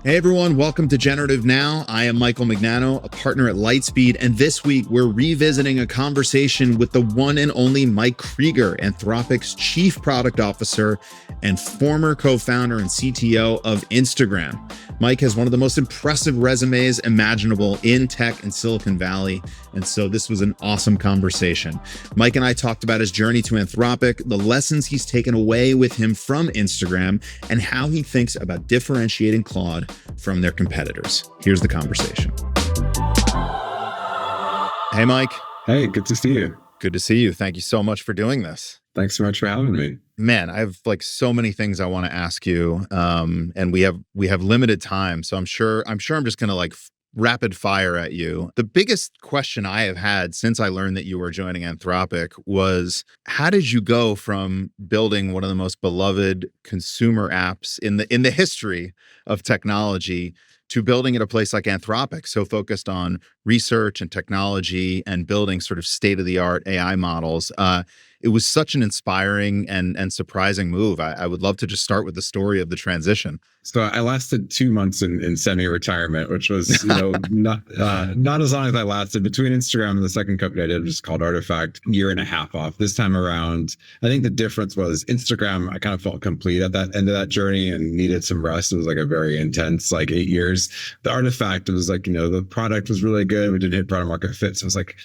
Hey everyone, welcome to Generative Now. I am Michael Magnano, a partner at Lightspeed, and this week we're revisiting a conversation with the one and only Mike Krieger, Anthropic's Chief Product Officer and former co-founder and CTO of Instagram. Mike has one of the most impressive resumes imaginable in tech and Silicon Valley, and so this was an awesome conversation. Mike and I talked about his journey to Anthropic, the lessons he's taken away with him from Instagram, and how he thinks about differentiating Claude from their competitors. Here's the conversation. Hey, Mike. Hey, good to see you. Good to see you. Thank you so much for doing this. Thanks so much for having me. Man, I have like so many things I want to ask you, and we have limited time, so I'm sure I'm just gonna like rapid fire at you. The biggest question I have had since I learned that you were joining Anthropic was, how did you go from building one of the most beloved consumer apps in the history of technology to building at a place like Anthropic, so focused on research and technology and building sort of state-of-the-art AI models? It was such an inspiring and surprising move. I would love to just start with the story of the transition. So I lasted 2 months in semi-retirement, which was not as long as I lasted. Between Instagram and the second company I did, which is called Artifact, year and a half off. This time around, I think the difference was Instagram, I kind of felt complete at that end of that journey and needed some rest. It was like a very intense, like 8 years. The Artifact, it was like, the product was really good. We didn't hit product market fit. So it was like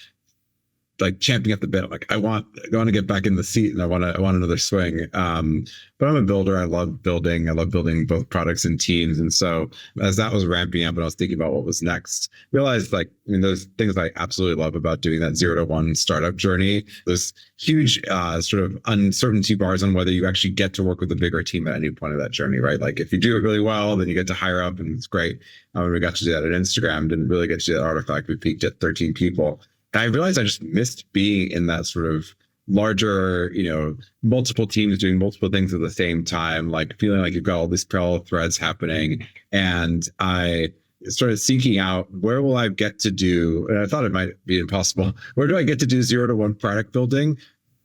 champing at the bit. I'm like, I want to get back in the seat and I want another swing. But I'm a builder. I love building. I love building both products and teams. And so as that was ramping up and I was thinking about what was next, realized those things I absolutely love about doing that 0 to 1 startup journey. There's huge sort of uncertainty bars on whether you actually get to work with a bigger team at any point of that journey, right? Like if you do it really well, then you get to hire up and it's great. When we got to do that at Instagram, didn't really get to do that at Artifact. We peaked at 13 people. I realized I just missed being in that sort of larger, multiple teams doing multiple things at the same time, like feeling like you've got all these parallel threads happening. And I started seeking out, where will I get to do, and I thought it might be impossible, where do I get to do 0 to 1 product building,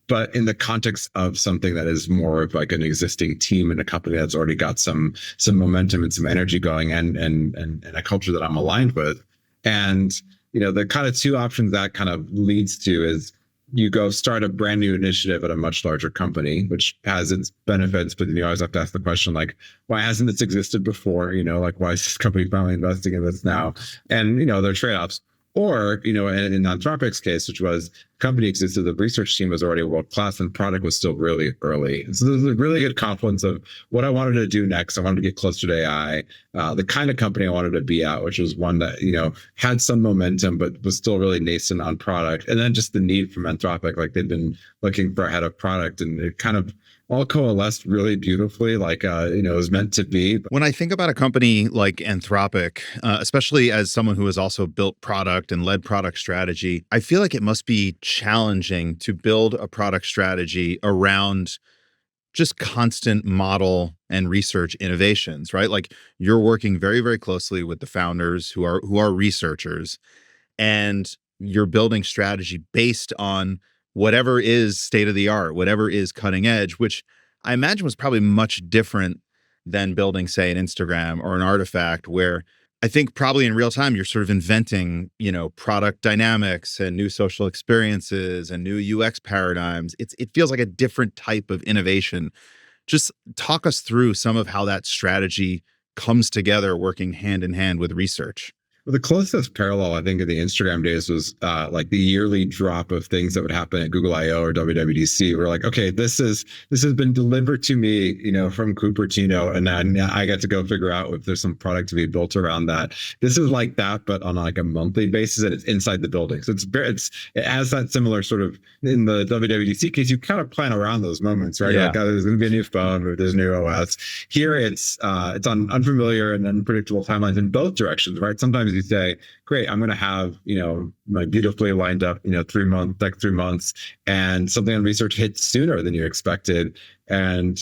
but in the context of something that is more of like an existing team in a company that's already got some momentum and some energy going and a culture that I'm aligned with. And the kind of two options that kind of leads to is you go start a brand new initiative at a much larger company, which has its benefits, but you always have to ask the question, like, why hasn't this existed before? Why is this company finally investing in this now? And, there are trade-offs. Or, in Anthropic's case, which was company existed, the research team was already world-class and product was still really early. And so there's a really good confluence of what I wanted to do next. I wanted to get closer to AI, the kind of company I wanted to be at, which was one that, had some momentum, but was still really nascent on product. And then just the need from Anthropic, like they'd been looking for a head of product, and it kind of all coalesced really beautifully, like, it was meant to be. When I think about a company like Anthropic, especially as someone who has also built product and led product strategy, I feel like it must be challenging to build a product strategy around just constant model and research innovations, right? Like you're working very, very closely with the founders who are researchers, and you're building strategy based on whatever is state of the art, whatever is cutting edge, which I imagine was probably much different than building, say, an Instagram or an Artifact, where I think probably in real time, you're sort of inventing, product dynamics and new social experiences and new UX paradigms. It feels like a different type of innovation. Just talk us through some of how that strategy comes together working hand in hand with research. Well, the closest parallel, I think, in the Instagram days was like the yearly drop of things that would happen at Google I/O or WWDC. We're like, okay, this has been delivered to me, from Cupertino, and then I get to go figure out if there's some product to be built around that. This is like that, but on like a monthly basis, and it's inside the building. So it has that similar sort of, in the WWDC case, you kind of plan around those moments, right? Yeah. Like, oh, there's going to be a new phone, or there's new OS. Here, it's on unfamiliar and unpredictable timelines in both directions, right? Sometimes you say, great, I'm going to have, my beautifully lined up, 3 months, and something on research hits sooner than you expected. And,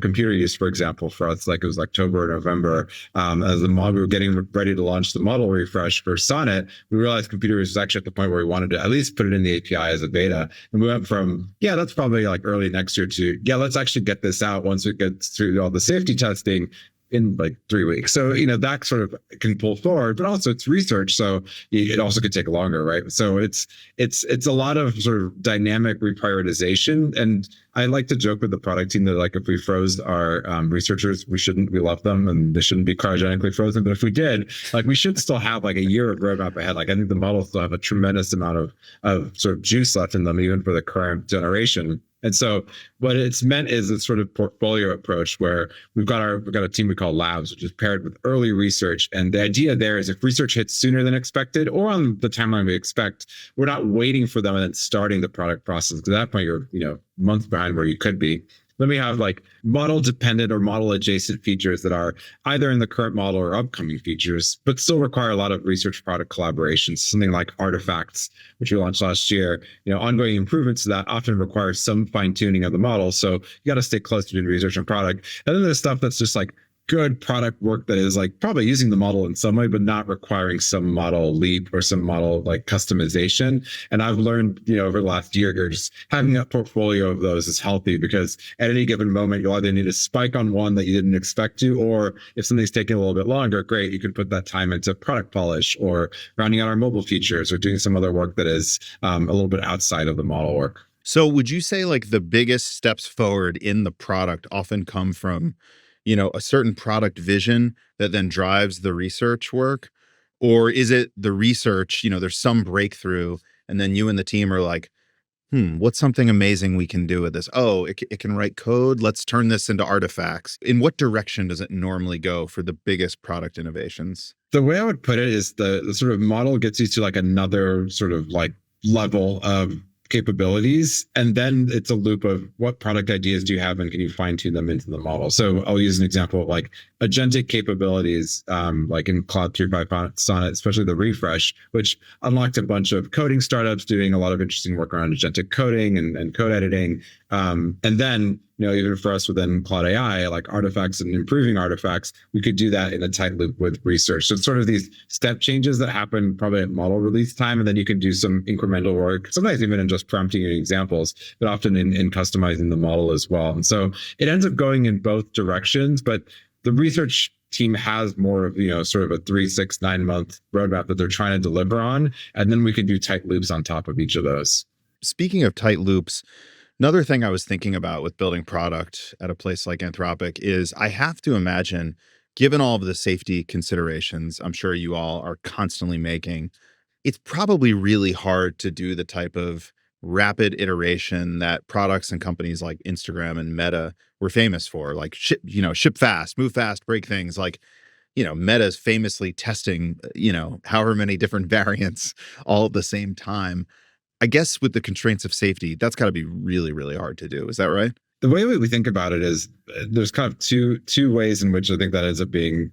computer use, for example, for us, like it was October or November, as we were getting ready to launch the model refresh for Sonnet, we realized computer use was actually at the point where we wanted to at least put it in the API as a beta. And we went from, that's probably like early next year to, let's actually get this out once it gets through all the safety testing in like 3 weeks. So, that sort of can pull forward, but also it's research. So it also could take longer, right? So it's a lot of sort of dynamic reprioritization. And I like to joke with the product team that like, if we froze our researchers, we shouldn't. We love them and they shouldn't be cryogenically frozen. But if we did, like, we should still have like a year of roadmap ahead. Like, I think the models still have a tremendous amount of sort of juice left in them, even for the current generation. And so what it's meant is a sort of portfolio approach where we've got a team we call labs, which is paired with early research. And the idea there is if research hits sooner than expected or on the timeline we expect, we're not waiting for them and then starting the product process. Because at that point, you're, months behind where you could be. Then we have like model dependent or model adjacent features that are either in the current model or upcoming features, but still require a lot of research product collaboration. Something like artifacts, which we launched last year, ongoing improvements to that often require some fine tuning of the model. So you got to stay close to research and product. And then there's stuff that's just like good product work that is like probably using the model in some way, but not requiring some model leap or some model like customization. And I've learned, over the last year, just having a portfolio of those is healthy because at any given moment, you'll either need a spike on one that you didn't expect to, or if something's taking a little bit longer, great, you can put that time into product polish or rounding out our mobile features or doing some other work that is a little bit outside of the model work. So would you say like the biggest steps forward in the product often come from a certain product vision that then drives the research work? Or is it the research, there's some breakthrough and then you and the team are like, what's something amazing we can do with this? Oh, it can write code. Let's turn this into artifacts. In what direction does it normally go for the biggest product innovations? The way I would put it is the sort of model gets you to like another sort of like level of capabilities. And then it's a loop of what product ideas do you have and can you fine tune them into the model? So I'll use an example of like agentic capabilities, like in Claude 3.5 Sonnet, especially the refresh, which unlocked a bunch of coding startups doing a lot of interesting work around agentic coding and code editing. And then, even for us within Claude AI, like artifacts and improving artifacts, we could do that in a tight loop with research. So it's sort of these step changes that happen probably at model release time. And then you can do some incremental work, sometimes even in just prompting examples, but often in customizing the model as well. And so it ends up going in both directions, but the research team has more of, sort of a 3, 6, 9 month roadmap that they're trying to deliver on. And then we can do tight loops on top of each of those. Speaking of tight loops, another thing I was thinking about with building product at a place like Anthropic is I have to imagine, given all of the safety considerations I'm sure you all are constantly making, it's probably really hard to do the type of rapid iteration that products and companies like Instagram and Meta were famous for, like ship fast, move fast, break things. Like, Meta's famously testing, however many different variants all at the same time. I guess with the constraints of safety, that's got to be really, really hard to do. Is that right? The way we think about it is there's kind of two ways in which I think that ends up being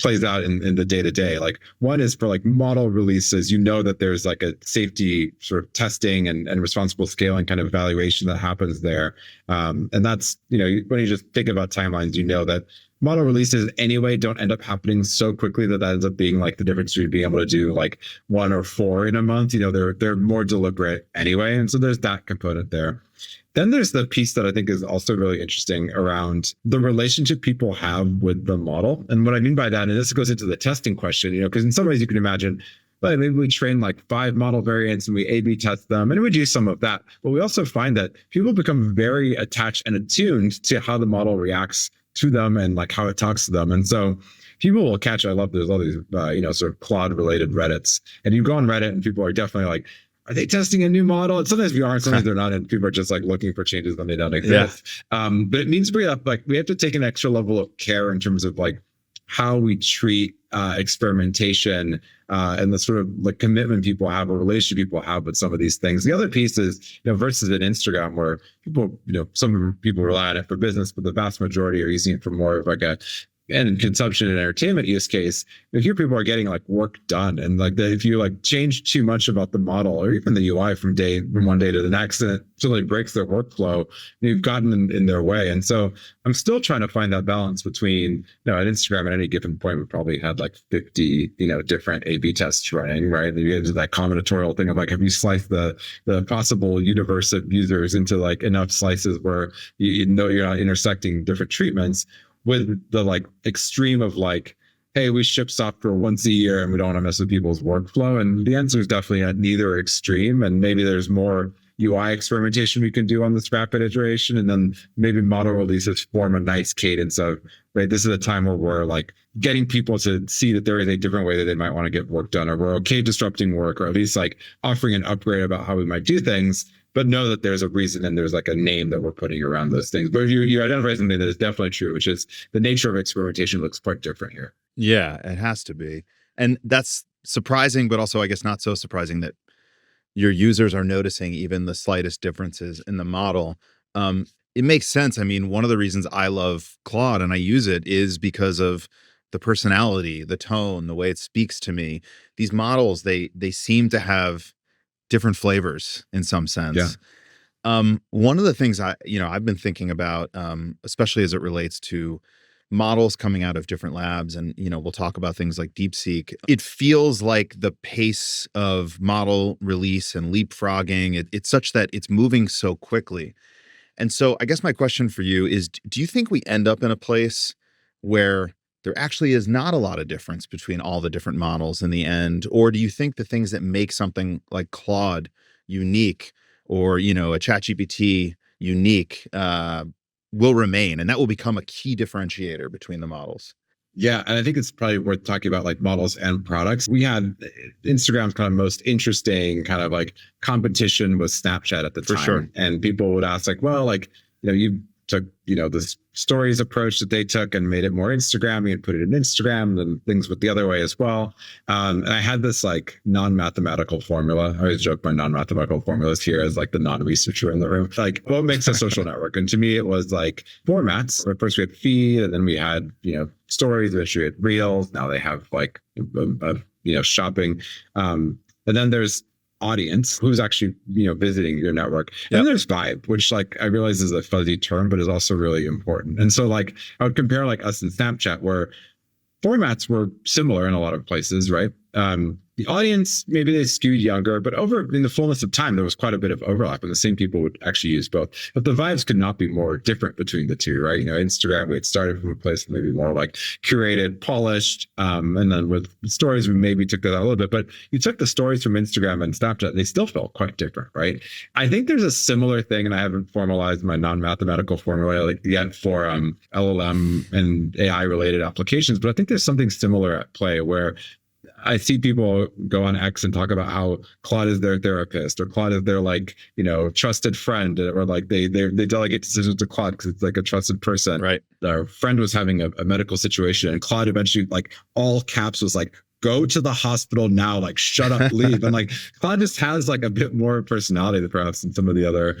plays out in the day-to-day. Like one is for like model releases, that there's like a safety sort of testing and responsible scaling kind of evaluation that happens there. And that's, when you just think about timelines, that model releases anyway don't end up happening so quickly that ends up being like the difference between being able to do like 1 or 4 in a month. They're more deliberate anyway. And so there's that component there. Then there's the piece that I think is also really interesting around the relationship people have with the model. And what I mean by that, and this goes into the testing question, because in some ways you can imagine, well, maybe we train like 5 model variants and we A/B test them, and we do some of that. But we also find that people become very attached and attuned to how the model reacts to them and like how it talks to them. And so people will catch, there's all these, sort of Claude related Reddits, and you go on Reddit and people are definitely like, are they testing a new model? And sometimes we are, sometimes they're not, and people are just like looking for changes when they don't exist. Yeah. But it means we have to take an extra level of care in terms of like how we treat experimentation and the sort of like commitment people have or relationship people have with some of these things. The other piece is, versus an Instagram where people, some people rely on it for business, but the vast majority are using it for more of like and consumption and entertainment use case. Here people are getting like work done, and like if you like change too much about the model or even the UI from one day to the next, and it really breaks their workflow, you've gotten in their way. And so I'm still trying to find that balance between, at Instagram at any given point, we probably had like 50, different A/B tests running, right? You get into that combinatorial thing of like, have you sliced the possible universe of users into like enough slices where you're not intersecting different treatments? with the like extreme of like, hey, we ship software once a year and we don't want to mess with people's workflow. And the answer is definitely at neither extreme. And maybe there's more UI experimentation we can do on this rapid iteration. And then maybe model releases form a nice cadence of, right, this is a time where we're like getting people to see that there is a different way that they might want to get work done, or we're okay disrupting work, or at least like offering an upgrade about how we might do things, but know that there's a reason and there's like a name that we're putting around those things. But if you identify something that is definitely true, which is the nature of experimentation looks quite different here. Yeah, it has to be. And that's surprising, but also I guess not so surprising that your users are noticing even the slightest differences in the model. It makes sense. I mean, one of the reasons I love Claude and I use it is because of the personality, the tone, the way it speaks to me. These models, they seem to have different flavors in some sense. Yeah. One of the things I've been thinking about, especially as it relates to models coming out of different labs, and we'll talk about things like DeepSeek. It feels like the pace of model release and leapfrogging, it's such that it's moving so quickly. And so I guess my question for you is, do you think we end up in a place where there actually is not a lot of difference between all the different models in the end? Or do you think the things that make something like Claude unique, or, a ChatGPT unique, will remain, and that will become a key differentiator between the models? Yeah. And I think it's probably worth talking about like models and products. We had Instagram's kind of most interesting kind of like competition with Snapchat at the time. For sure. And people would ask like, well, like, you took, this stories approach that they took and made it more Instagram and put it in Instagram, and things went the other way as well. And I had this like non-mathematical formula. I always joke my non-mathematical formulas here as like the non-researcher in the room. Like, what makes a social network? And to me, it was like formats. At first we had feed, and then we had, stories, eventually we had reels. Now they have like, shopping. And then there's audience, who's actually visiting your network. Yep. And there's vibe, which like I realize is a fuzzy term, but is also really important. And so like I would compare like us and Snapchat, where formats were similar in a lot of places, right? The audience, maybe they skewed younger, but over in the fullness of time, there was quite a bit of overlap, and the same people would actually use both. But the vibes could not be more different between the two, right? Instagram, we had started from a place maybe more like curated, polished, and then with stories, we maybe took that out a little bit. But you took the stories from Instagram and Snapchat, they still felt quite different, right? I think there's a similar thing, and I haven't formalized my non-mathematical formula yet for LLM and AI related applications, but I think there's something similar at play where I see people go on X and talk about how Claude is their therapist, or Claude is their like, trusted friend, or like they delegate decisions to Claude because it's like a trusted person. Right. Our friend was having a medical situation, and Claude eventually, like all caps, was like, go to the hospital now, like shut up, leave. And like Claude just has like a bit more personality than perhaps in some of the other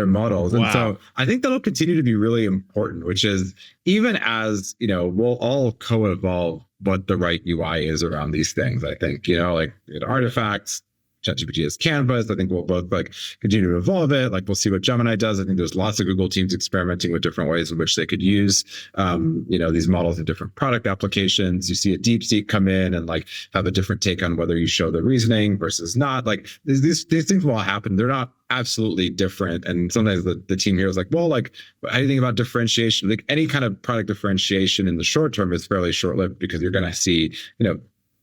models. Wow. And so I think that'll continue to be really important, which is even as, we'll all co-evolve what the right UI is around these things. I think, like artifacts, ChatGPT is Canvas. I think we'll both like continue to evolve it. Like we'll see what Gemini does. I think there's lots of Google teams experimenting with different ways in which they could use, these models in different product applications. You see a DeepSeek come in and like have a different take on whether you show the reasoning versus not. Like these things will all happen. They're not absolutely different. And sometimes the team here is like, well, like, how do you think about differentiation? Like any kind of product differentiation in the short term is fairly short-lived, because you're going to see,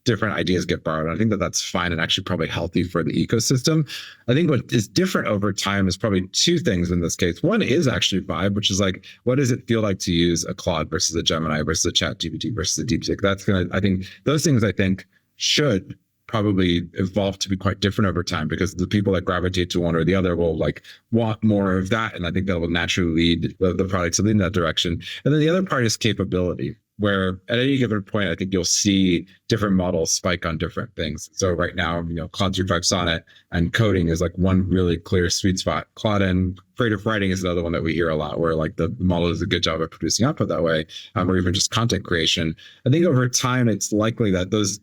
different ideas get borrowed. I think that's fine and actually probably healthy for the ecosystem. I think what is different over time is probably two things in this case. One is actually vibe, which is like, what does it feel like to use a Claude versus a Gemini versus a ChatGPT versus a DeepSeek? I think those things should probably evolve to be quite different over time, because the people that gravitate to one or the other will like want more of that. And I think that will naturally lead the products in that direction. And then the other part is capability, where at any given point, I think you'll see different models spike on different things. So right now, Claude 3.5 Sonnet and coding is like one really clear sweet spot. Claude and creative writing is another one that we hear a lot, where like the model does a good job of producing output that way, or even just content creation. I think over time, it's likely that those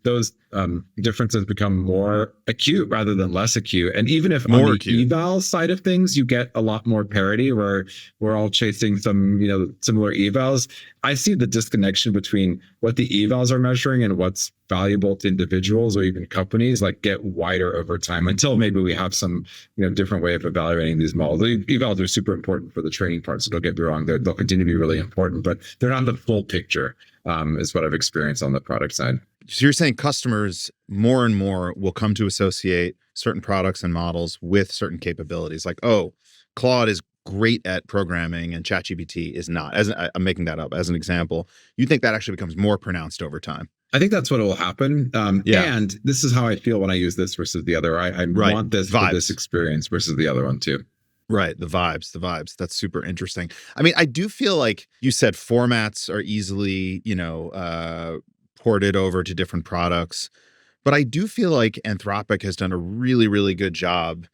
differences become more acute rather than less acute. And even if more on the eval side of things, you get a lot more parity, where we're all chasing some, similar evals. I see the disconnection between what the evals are measuring and what's valuable to individuals or even companies like get wider over time, until maybe we have some different way of evaluating these models. The devels are super important for the training part. So don't get me wrong, they'll continue to be really important, but they're not the full picture, is what I've experienced on the product side. So you're saying customers more and more will come to associate certain products and models with certain capabilities. Like, oh, Claude is great at programming and ChatGPT is not. I'm making that up as an example. You think that actually becomes more pronounced over time? I think that's what will happen. And this is how I feel when I use this versus the other. I want this for this experience versus the other one too. Right. The vibes. That's super interesting. I mean, I do feel like you said formats are easily, ported over to different products, but I do feel like Anthropic has done a really, really good job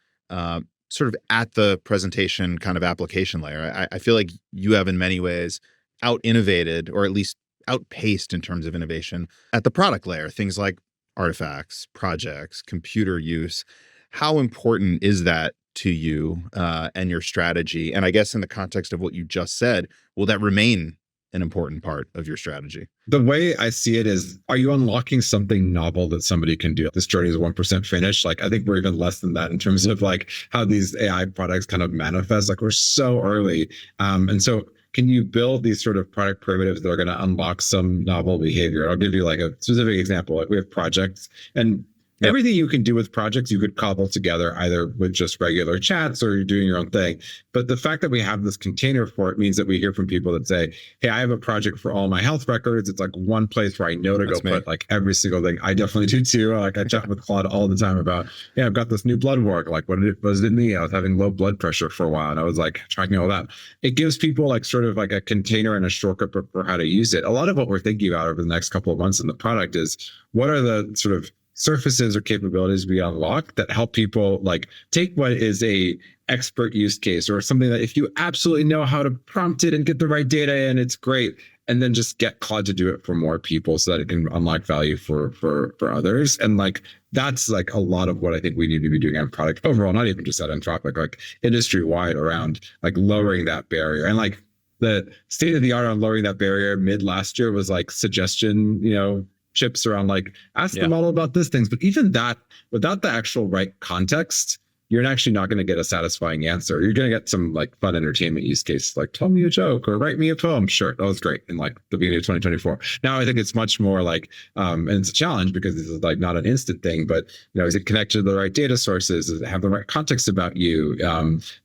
sort of at the presentation kind of application layer. I feel like you have in many ways out innovated, or at least outpaced in terms of innovation at the product layer, things like artifacts, projects, computer use. How important is that to you and your strategy? And I guess in the context of what you just said, will that remain an important part of your strategy? The way I see it is, are you unlocking something novel that somebody can do? This journey is 1% finished. Like, I think we're even less than that in terms of like how these AI products kind of manifest. Like, we're so early. And so can you build these sort of product primitives that are going to unlock some novel behavior? I'll give you like a specific example. Like, we have projects, and everything you can do with projects, you could cobble together either with just regular chats or you're doing your own thing. But the fact that we have this container for it means that we hear from people that say, hey, I have a project for all my health records. It's like one place where I know to go put like every single thing. I definitely do too. Like, I chat with Claude all the time about, I've got this new blood work. Like, what was it in me? I was having low blood pressure for a while, and I was like tracking all that. It gives people like sort of like a container and a shortcut for how to use it. A lot of what we're thinking about over the next couple of months in the product is, what are the sort of surfaces or capabilities we unlock that help people like take what is a expert use case or something that if you absolutely know how to prompt it and get the right data in, it's great. And then just get Claude to do it for more people so that it can unlock value for others. And like, that's like a lot of what I think we need to be doing on product overall, not even just at Anthropic, like industry wide, around like lowering that barrier. And like the state of the art on lowering that barrier mid last year was like suggestion, chips around like ask the model about these things. But even that, without the actual right context, you're actually not going to get a satisfying answer. You're going to get some like fun entertainment use case, like tell me a joke or write me a poem. Sure, that was great in like the beginning of 2024. Now I think it's much more like, and it's a challenge because this is like not an instant thing, but is it connected to the right data sources? Does it have the right context about you?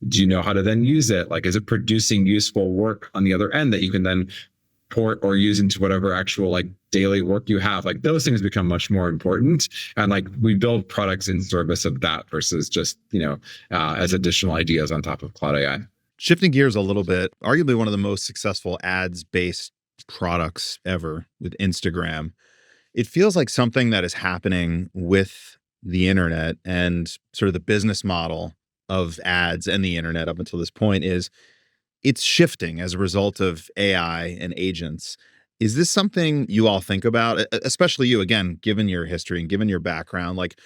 Do you know how to then use it? Like, is it producing useful work on the other end that you can then port or use into whatever actual like daily work you have? Like, those things become much more important, and like we build products in service of that versus just as additional ideas on top of Claude AI. Shifting gears a little bit, arguably one of the most successful ads-based products ever with Instagram, it feels like something that is happening with the internet and sort of the business model of ads and the internet up until this point is it's shifting as a result of AI and agents. Is this something you all think about, especially you, again, given your history and given your background? Like,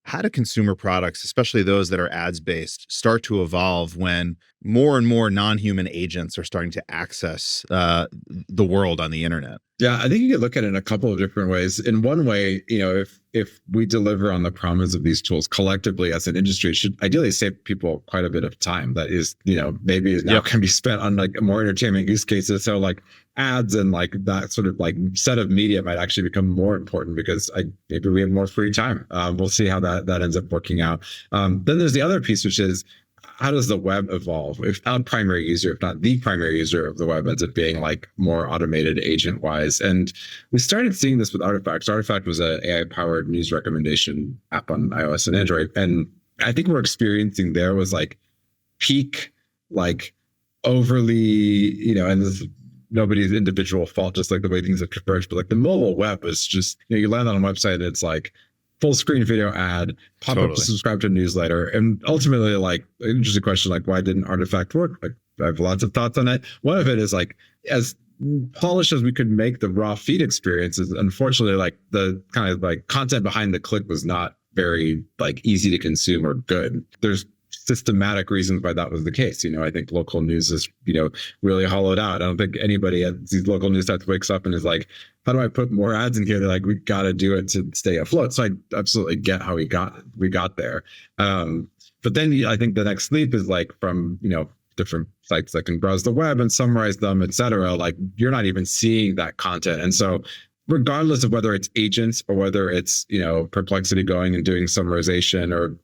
how do consumer products, especially those that are ads-based, start to evolve when more and more non-human agents are starting to access the world on the internet? Yeah, I think you could look at it in a couple of different ways. In one way, if we deliver on the promise of these tools collectively as an industry, it should ideally save people quite a bit of time that is, maybe is now can be spent on like more entertainment use cases. So like ads and like that sort of like set of media might actually become more important because maybe we have more free time. We'll see how that ends up working out. Then there's the other piece, which is, how does the web evolve? If not primary user, if not the primary user of the web, ends up being like more automated agent wise. And we started seeing this with Artifacts. Artifact was an AI powered news recommendation app on iOS and Android. And I think we're experiencing there was like peak, like overly, and this is nobody's individual fault, just like the way things have converged. But like the mobile web is just, you land on a website and it's like full screen video ad, pop up to subscribe to a newsletter. And ultimately, like, an interesting question, like, why didn't Artifact work? Like, I have lots of thoughts on it. One of it is like, as polished as we could make the raw feed experiences, unfortunately, like the kind of like content behind the click was not very like easy to consume or good. There's systematic reasons why that was the case. I think local news is, really hollowed out. I don't think anybody at these local news sites wakes up and is like, how do I put more ads in here? They're like, we got to do it to stay afloat. So I absolutely get how we got there. But then I think the next leap is like from, different sites that can browse the web and summarize them, et cetera. Like you're not even seeing that content. And so regardless of whether it's agents or whether it's, Perplexity going and doing summarization or,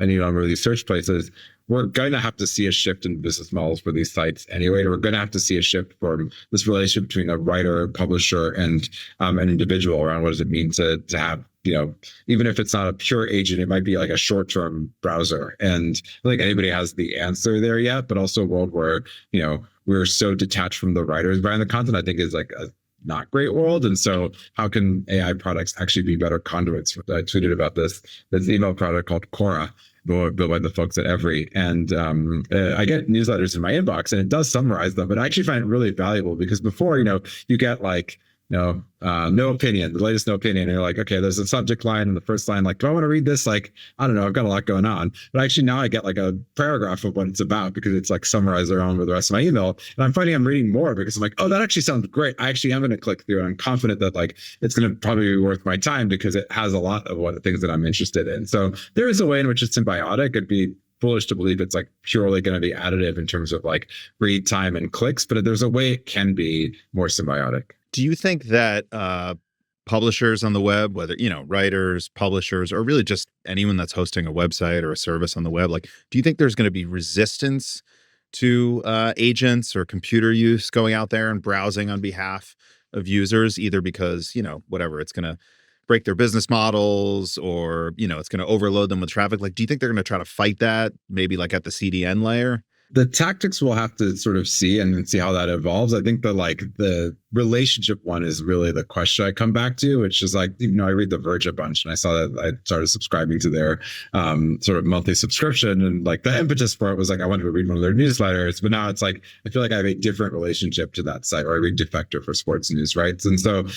any number of these search places, we're going to have to see a shift in business models for these sites anyway. We're going to have to see a shift from this relationship between a writer, publisher, and an individual around what does it mean to have, even if it's not a pure agent, it might be like a short-term browser. And I don't think anybody has the answer there yet, but also a world where, we're so detached from the writers behind the content, I think is like a not great world. And so how can AI products actually be better conduits? I tweeted about this email product called Cora, built by the folks at Every. And I get newsletters in my inbox and it does summarize them, but I actually find it really valuable because before, you get like, no opinion, the latest no opinion. And you're like, okay, there's a subject line and the first line, like, do I want to read this? Like, I don't know, I've got a lot going on. But actually now I get like a paragraph of what it's about because it's like summarized around with the rest of my email. And I'm finding I'm reading more because I'm like, oh, that actually sounds great. I actually am going to click through and I'm confident that like it's going to probably be worth my time because it has a lot of what things that I'm interested in. So there is a way in which it's symbiotic. It'd be foolish to believe it's like purely going to be additive in terms of like read time and clicks, but there's a way it can be more symbiotic. Do you think that publishers on the web, whether, writers, publishers, or really just anyone that's hosting a website or a service on the web, like, do you think there's going to be resistance to agents or computer use going out there and browsing on behalf of users, either because, whatever, it's going to break their business models or, it's going to overload them with traffic? Like, do you think they're going to try to fight that maybe like at the CDN layer? The tactics we'll have to sort of see and see how that evolves. I think the relationship one is really the question I come back to, which is like, I read The Verge a bunch and I saw that I started subscribing to their sort of monthly subscription. And like the impetus for it was like, I wanted to read one of their newsletters, but now it's like, I feel like I have a different relationship to that site, or I read Defector for sports news, right? And so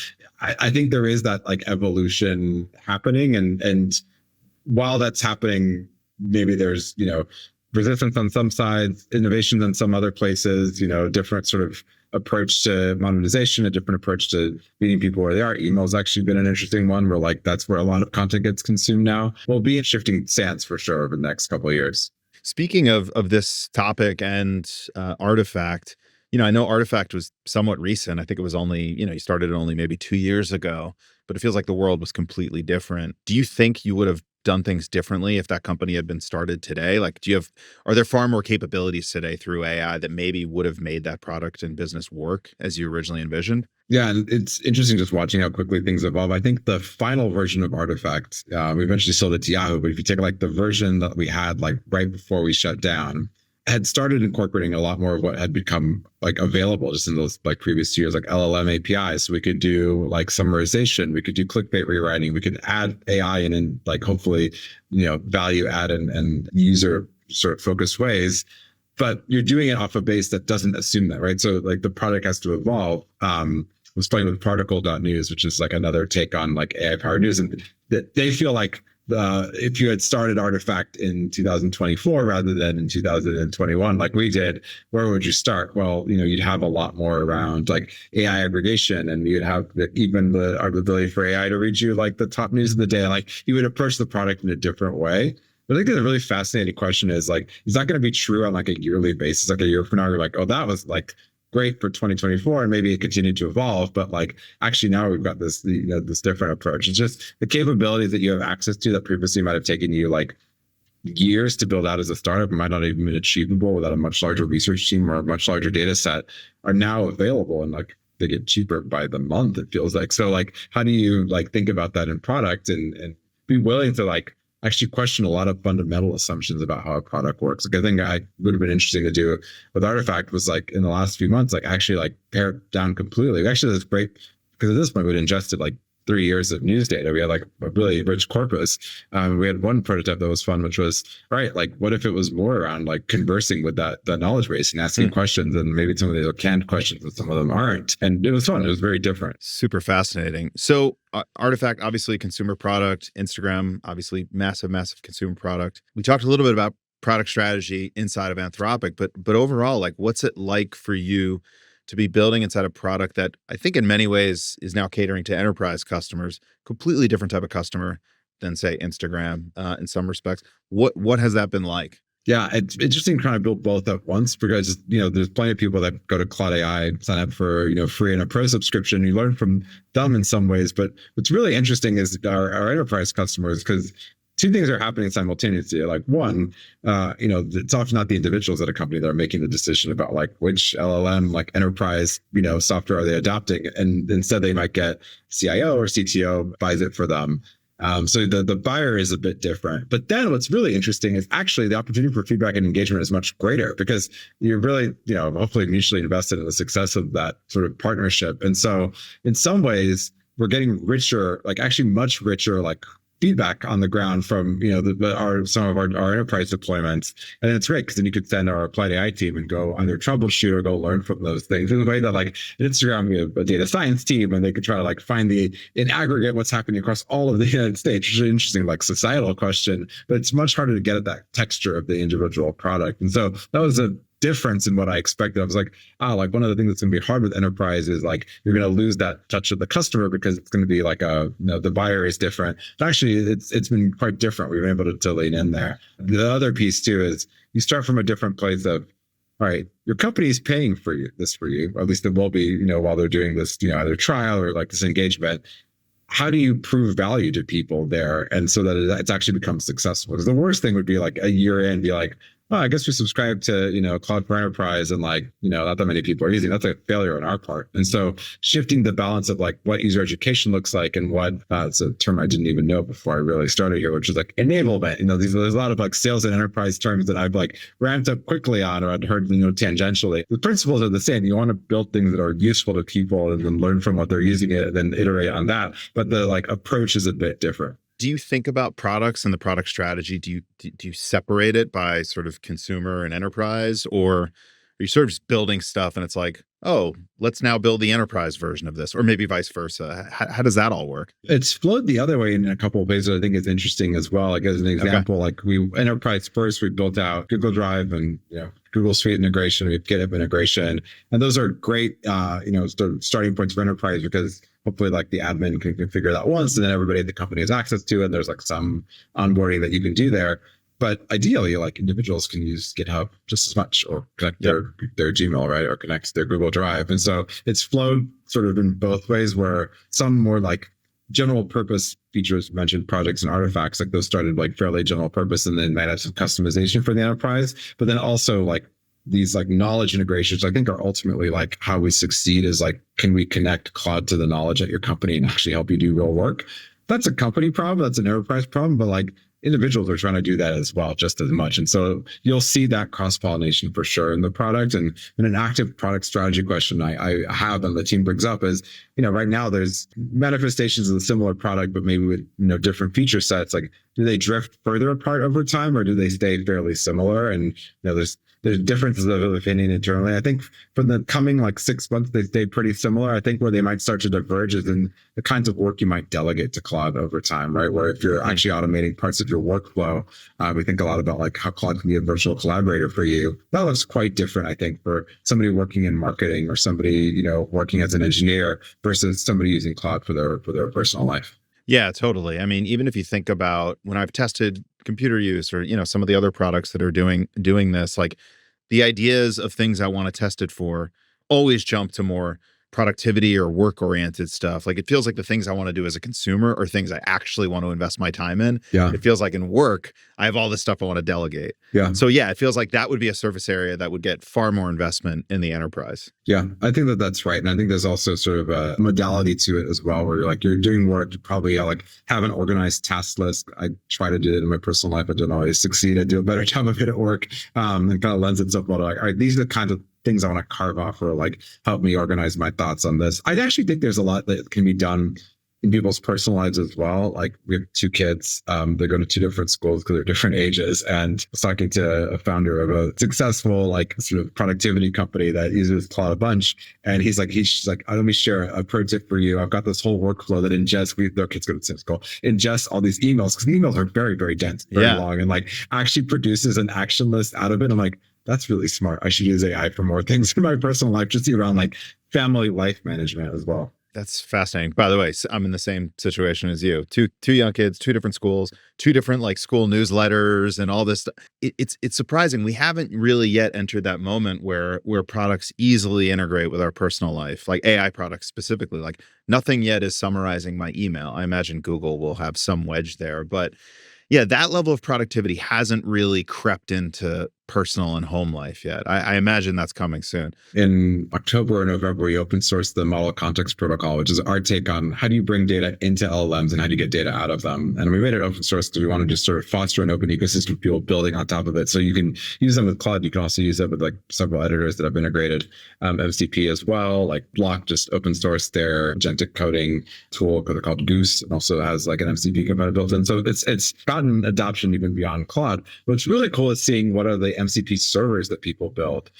I think there is that like evolution happening. And while that's happening, maybe there's, resistance on some sides, innovations in some other places, different sort of approach to monetization, a different approach to meeting people where they are. Email's actually been an interesting one where like that's where a lot of content gets consumed now. We'll be in shifting sands for sure over the next couple of years. Speaking of this topic and Artifact, I know Artifact was somewhat recent. I think it was only, you started it only maybe 2 years ago, but it feels like the world was completely different. Do you think you would have done things differently if that company had been started today? Like, are there far more capabilities today through AI that maybe would have made that product and business work as you originally envisioned? Yeah, and it's interesting just watching how quickly things evolve. I think the final version of Artifact, we eventually sold it to Yahoo, but if you take like the version that we had like right before we shut down, had started incorporating a lot more of what had become like available just in those like previous years, like LLM APIs. So we could do like summarization, we could do clickbait rewriting, we could add AI in like hopefully, value add and user sort of focused ways. But you're doing it off a base that doesn't assume that, right? So like the product has to evolve. I was playing with Particle.news, which is like another take on like AI powered news, and they feel like if you had started Artifact in 2024 rather than in 2021, like we did, where would you start? Well, you'd have a lot more around like AI aggregation, and you'd have even the ability for AI to read you like the top news of the day. Like you would approach the product in a different way. But I think the really fascinating question is like, is that going to be true on like a yearly basis? Like a year from now, you're like, oh, that was like great for 2024, and maybe it continued to evolve, but like actually now we've got this this different approach. It's just the capabilities that you have access to that previously might have taken you like years to build out as a startup, might not even been achievable without a much larger research team or a much larger data set, are now available, and like they get cheaper by the month, it feels like. So like how do you like think about that in product and be willing to like actually question a lot of fundamental assumptions about how a product works? Like I think I would have been interesting to do with Artifact was like in the last few months, like actually like pare it down completely. Actually, that's great because at this point we'd ingested like 3 years of news data. We had like a really rich corpus. We had one prototype that was fun, which was, right, like what if it was more around like conversing with that knowledge base and asking questions, and maybe some of these are canned questions and some of them aren't. And it was fun. It was very different. Super fascinating. So Artifact, obviously consumer product, Instagram, obviously massive consumer product. We talked a little bit about product strategy inside of Anthropic, but overall, like what's it like for you to be building inside a product that I think in many ways is now catering to enterprise customers, completely different type of customer than say Instagram in some respects. What has that been like? Yeah, it's interesting trying to build both at once because there's plenty of people that go to Claude AI, sign up for free and a pro subscription. You learn from them in some ways, but what's really interesting is our enterprise customers, because two things are happening simultaneously. Like one, it's often not the individuals at a company that are making the decision about like which LLM like enterprise software are they adopting, and instead they might get CIO or CTO buys it for them. So the buyer is a bit different. But then what's really interesting is actually the opportunity for feedback and engagement is much greater because you're really, hopefully mutually invested in the success of that sort of partnership. And so in some ways, we're getting richer, like actually much richer, like feedback on the ground from some of our enterprise deployments, and it's great because then you could send our applied AI team and go either troubleshoot or go learn from those things in the way that like at Instagram we have a data science team and they could try to like find in aggregate what's happening across all of the United States, which is an interesting like societal question, but it's much harder to get at that texture of the individual product. And so that was a difference in what I expected. I was like, like one of the things that's going to be hard with enterprise is like you're going to lose that touch of the customer because it's going to be like the buyer is different. But actually, it's been quite different. We've been able to lean in there. The other piece too is you start from a different place of, all right, your company is paying for this for you, or at least it will be, while they're doing this, either trial or like this engagement. How do you prove value to people there, and so that it's actually becomes successful? Because the worst thing would be like a year in, be like, oh, I guess we subscribe to, Claude for Enterprise and like, not that many people are using. That's a failure on our part. And so shifting the balance of like what user education looks like and what, it's a term I didn't even know before I really started here, which is like enablement. There's a lot of like sales and enterprise terms that I've like ramped up quickly on, or I'd heard, tangentially. The principles are the same. You want to build things that are useful to people and then learn from what they're using it and then iterate on that. But the like approach is a bit different. Do you think about products and the product strategy? Do you separate it by sort of consumer and enterprise, or are you sort of just building stuff and it's like, oh, let's now build the enterprise version of this, or maybe vice versa? How does that all work? It's flowed the other way in a couple of ways that I think is interesting as well. Like as an example, like we enterprise first, we built out Google Drive and Google Suite integration, we have GitHub integration, and those are great, starting points for enterprise because hopefully like the admin can configure that once and then everybody at the company has access to it. And there's like some onboarding that you can do there. But ideally, like individuals can use GitHub just as much or connect their Gmail, right? Or connect to their Google Drive. And so it's flowed sort of in both ways where some more like general purpose features mentioned projects and artifacts, like those started like fairly general purpose and then might have some customization for the enterprise. But then also like these like knowledge integrations, I think are ultimately like how we succeed is like, can we connect Claude to the knowledge at your company and actually help you do real work? That's a company problem. That's an enterprise problem. But like individuals are trying to do that as well, just as much. And so you'll see that cross-pollination for sure in the product. And an active product strategy question I have and the team brings up is, right now there's manifestations of a similar product, but maybe with, different feature sets. Like, do they drift further apart over time or do they stay fairly similar? And, there's differences of opinion internally. I think for the coming like 6 months, they stay pretty similar. I think where they might start to diverge is in the kinds of work you might delegate to Claude over time, right? Where if you're actually automating parts of your workflow, we think a lot about like how Claude can be a virtual collaborator for you. That looks quite different, I think, for somebody working in marketing or somebody, working as an engineer versus somebody using Claude for their personal life. Yeah, totally. I mean, even if you think about when I've tested computer use or, some of the other products that are doing this, like the ideas of things I want to test it for always jump to more productivity or work-oriented stuff. Like it feels like the things I want to do as a consumer are things I actually want to invest my time in. Yeah. It feels like in work, I have all this stuff I want to delegate. Yeah. So yeah, it feels like that would be a surface area that would get far more investment in the enterprise. Yeah, I think that's right. And I think there's also sort of a modality to it as well, where you're doing work, you probably like have an organized task list. I try to do it in my personal life. I don't always succeed. I do a better job of it at work. And kind of lends itself well to like, all right, these are the kinds of things I want to carve off or like help me organize my thoughts on this. I actually think there's a lot that can be done in people's personal lives as well. Like we have 2 kids. They go to 2 different schools because they're different ages. And I was talking to a founder of a successful like sort of productivity company that uses Claude a bunch. And he's like, let me share a pro tip for you. I've got this whole workflow that ingests, their kids go to the same school, ingests all these emails because emails are very, very dense, very long, and like actually produces an action list out of it. I'm like, that's really smart. I should use AI for more things in my personal life, just around like family life management as well. That's fascinating. By the way, I'm in the same situation as you. Two young kids, two different schools, two different like school newsletters, and all this. It's surprising we haven't really yet entered that moment where products easily integrate with our personal life, like AI products specifically. Like nothing yet is summarizing my email. I imagine Google will have some wedge there, but yeah, that level of productivity hasn't really crept into personal and home life yet. I imagine that's coming soon. In October or November, we open sourced the Model Context Protocol, which is our take on how do you bring data into LLMs and how do you get data out of them. And we made it open source because we wanted to sort of foster an open ecosystem of people building on top of it. So you can use them with Claude. You can also use them with like several editors that have integrated MCP as well. Like Block just open sourced their agentic coding tool called Goose, and also has like an MCP component built in. So it's gotten adoption even beyond Claude. What's really cool is seeing what are the MCP servers that people build.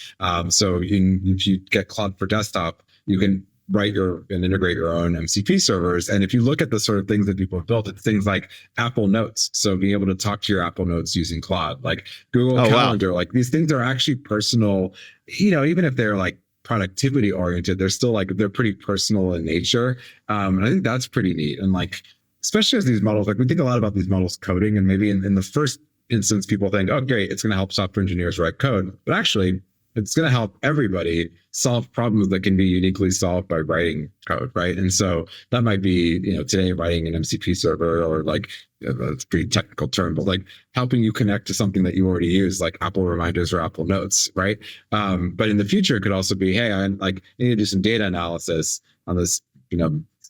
So if you get Claude for desktop, you can write and integrate your own MCP servers. And if you look at the sort of things that people have built, it's things like Apple Notes. So being able to talk to your Apple Notes using Claude, like Google Calendar, like these things are actually personal, even if they're like productivity oriented, they're still like, they're pretty personal in nature. And I think that's pretty neat. And like, especially as these models, like we think a lot about these models coding, and maybe in the first instance, people think, oh, great, it's going to help software engineers write code. But actually, it's going to help everybody solve problems that can be uniquely solved by writing code, right? And so that might be, today writing an MCP server, or like, that's a pretty technical term, but like helping you connect to something that you already use, like Apple Reminders or Apple Notes, right? But in the future, it could also be, hey, I need to do some data analysis on this,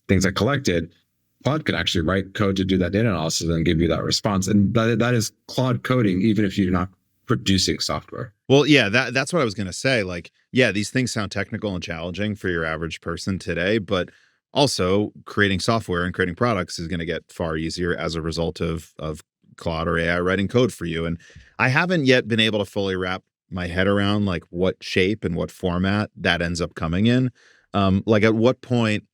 things I collected. Claude can actually write code to do that data analysis and give you that response. And that is Claude coding, even if you're not producing software. Well, yeah, that's what I was going to say. Like, yeah, these things sound technical and challenging for your average person today, but also creating software and creating products is going to get far easier as a result of Claude or AI writing code for you. And I haven't yet been able to fully wrap my head around like what shape and what format that ends up coming in. Like at what point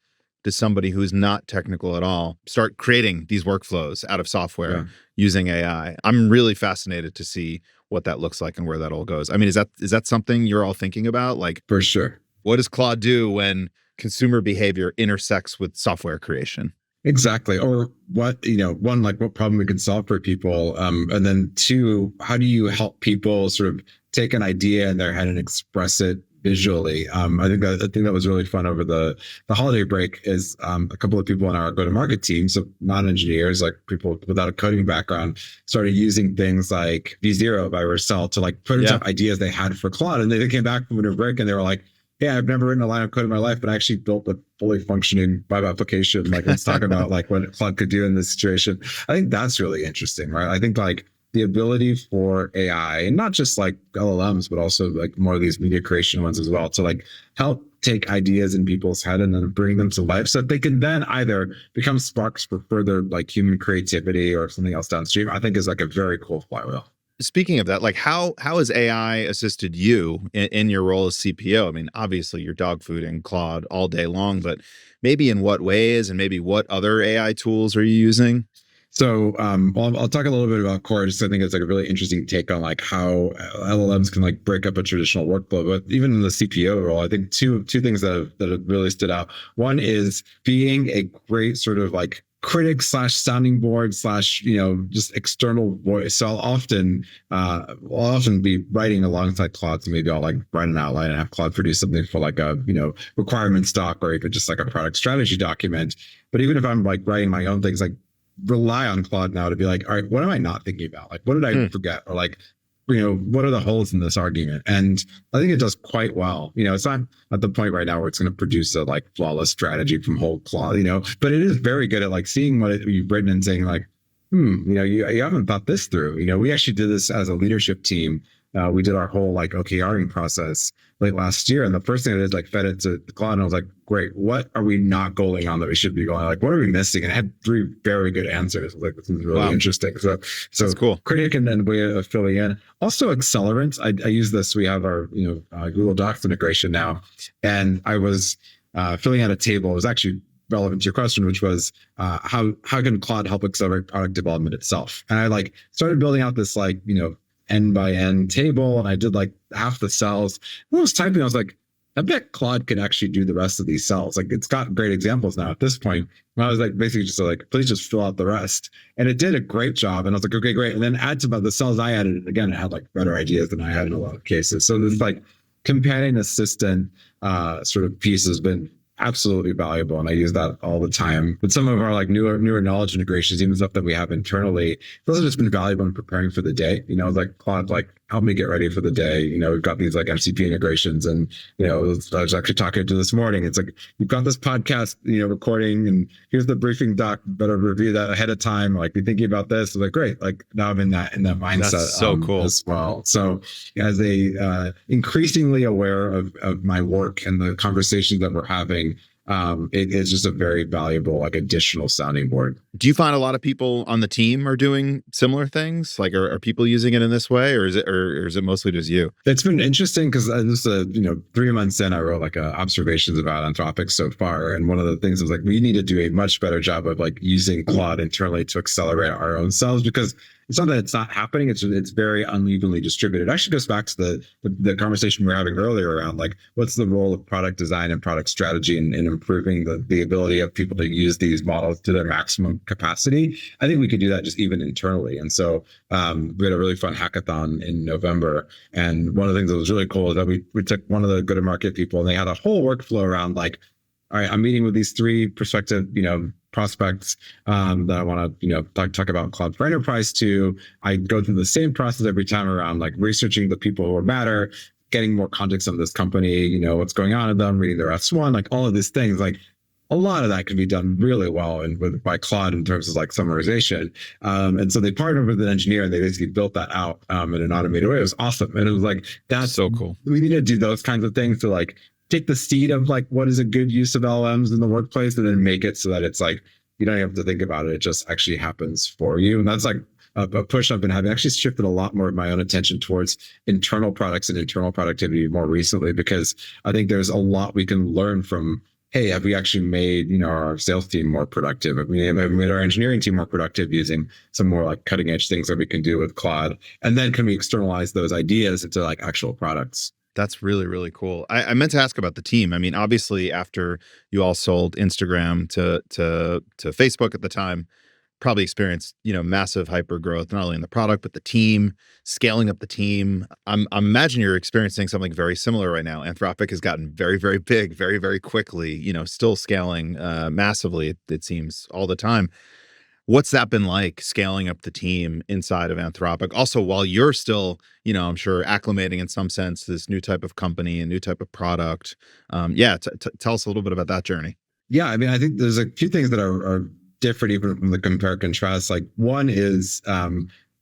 does somebody who's not technical at all start creating these workflows out of software using AI? I'm really fascinated to see what that looks like and where that all goes. I mean, is that something you're all thinking about? Like, for sure. What does Claude do when consumer behavior intersects with software creation? Exactly. Or what, one, like what problem we can solve for people. And then two, how do you help people sort of take an idea in their head and express it visually? I think that was really fun over the holiday break is a couple of people in our go-to-market team, so non-engineers, like people without a coding background, started using things like V0 by Vercel to like prototype ideas they had for Claude. And they came back from winter break and they were like, yeah, I've never written a line of code in my life, but I actually built a fully functioning web application. Like, let's talk about like what Claude could do in this situation. I think that's really interesting, right? I think like the ability for AI, and not just like LLMs, but also like more of these media creation ones as well, to like help take ideas in people's head and then bring them to life so that they can then either become sparks for further like human creativity or something else downstream, I think is like a very cool flywheel. Speaking of that, like how has AI assisted you in your role as CPO? I mean, obviously you're dog fooding Claude all day long, but maybe in what ways, and maybe what other AI tools are you using? So I'll talk a little bit about Core, just I think it's like a really interesting take on like how LLMs can like break up a traditional workflow. But even in the CPO role, I think two things that have really stood out. One is being a great sort of like critic / sounding board / just external voice. So I'll often be writing alongside Claude. So maybe I'll like write an outline and have Claude produce something for like a requirements doc, or even just like a product strategy document. But even if I'm like writing my own things, like rely on Claude now to be like, all right, what am I not thinking about? Like, what did I forget? Or like, what are the holes in this argument? And I think it does quite well. It's not at the point right now where it's going to produce a like flawless strategy from whole Claude, but it is very good at like seeing what you've written and saying like, you haven't thought this through. We actually did this as a leadership team. We did our whole like OKRing process late last year. And the first thing I did is like fed it to Claude, and I was like, great, what are we not going on that we should be going? Like, what are we missing? And I had 3 very good answers. I was like, this is really interesting. So that's cool. Critic and then way of filling in. Also accelerant. I use this. We have our, Google Docs integration now. And I was filling out a table. It was actually relevant to your question, which was how can Claude help accelerate product development itself? And I like started building out this end by end table, and I did like half the cells. When I was typing, I was like, I bet Claude could actually do the rest of these cells. Like it's got great examples now at this point. I was like, basically just like, please just fill out the rest. And it did a great job. And I was like, okay, great. And then add to the cells I added. And again, it had like better ideas than I had in a lot of cases. So this like companion assistant sort of piece has been absolutely valuable. And I use that all the time. But some of our like newer knowledge integrations, even stuff that we have internally, those have just been valuable in preparing for the day. Like Claude, like help me get ready for the day. We've got these like MCP integrations and, I was actually talking to this morning. It's like, you've got this podcast, recording and here's the briefing doc, better review that ahead of time. Like be thinking about this. Like, great. Like now I'm in that mindset. That's so cool as well. So as a increasingly aware of my work and the conversations that we're having, it is just a very valuable, like additional sounding board. Do you find a lot of people on the team are doing similar things? Like, are people using it in this way, or is it mostly just you? It's been interesting because this 3 months in, I wrote like observations about Anthropic so far, and one of the things was like we need to do a much better job of like using Claude internally to accelerate our own selves, because it's not that it's not happening. It's very unevenly distributed. It actually goes back to the conversation we were having earlier around like what's the role of product design and product strategy in improving the ability of people to use these models to their maximum capacity. I think we could do that just even internally. And so we had a really fun hackathon in November. And one of the things that was really cool is that we took one of the go-to-market people and they had a whole workflow around like, all right, I'm meeting with these 3 prospective, prospects that I want to, talk about Cloud for Enterprise to. I go through the same process every time around like researching the people who matter, getting more context on this company, what's going on in them, reading their S1, like all of these things. Like a lot of that can be done really well by Claude in terms of like summarization. And so they partnered with an engineer and they basically built that out in an automated way. It was awesome. And it was like, that's so cool. We need to do those kinds of things to like take the seed of like what is a good use of LLMs in the workplace and then make it so that it's like you don't have to think about it. It just actually happens for you. And that's like a push I've been having. I actually shifted a lot more of my own attention towards internal products and internal productivity more recently, because I think there's a lot we can learn from, hey, have we actually made, our sales team more productive? Have we made our engineering team more productive using some more like cutting edge things that we can do with Claude? And then can we externalize those ideas into like actual products? That's really, really cool. I meant to ask about the team. I mean, obviously, after you all sold Instagram to Facebook at the time, probably experienced, massive hyper growth, not only in the product, but the team, scaling up the team. I'm imagining you're experiencing something very similar right now. Anthropic has gotten very, very big, very, very quickly, still scaling massively, it seems, all the time. What's that been like, scaling up the team inside of Anthropic? Also, while you're still, I'm sure acclimating in some sense to this new type of company and new type of product. Tell us a little bit about that journey. Yeah, I mean, I think there's a few things that are different even from the compare contrast. Like one is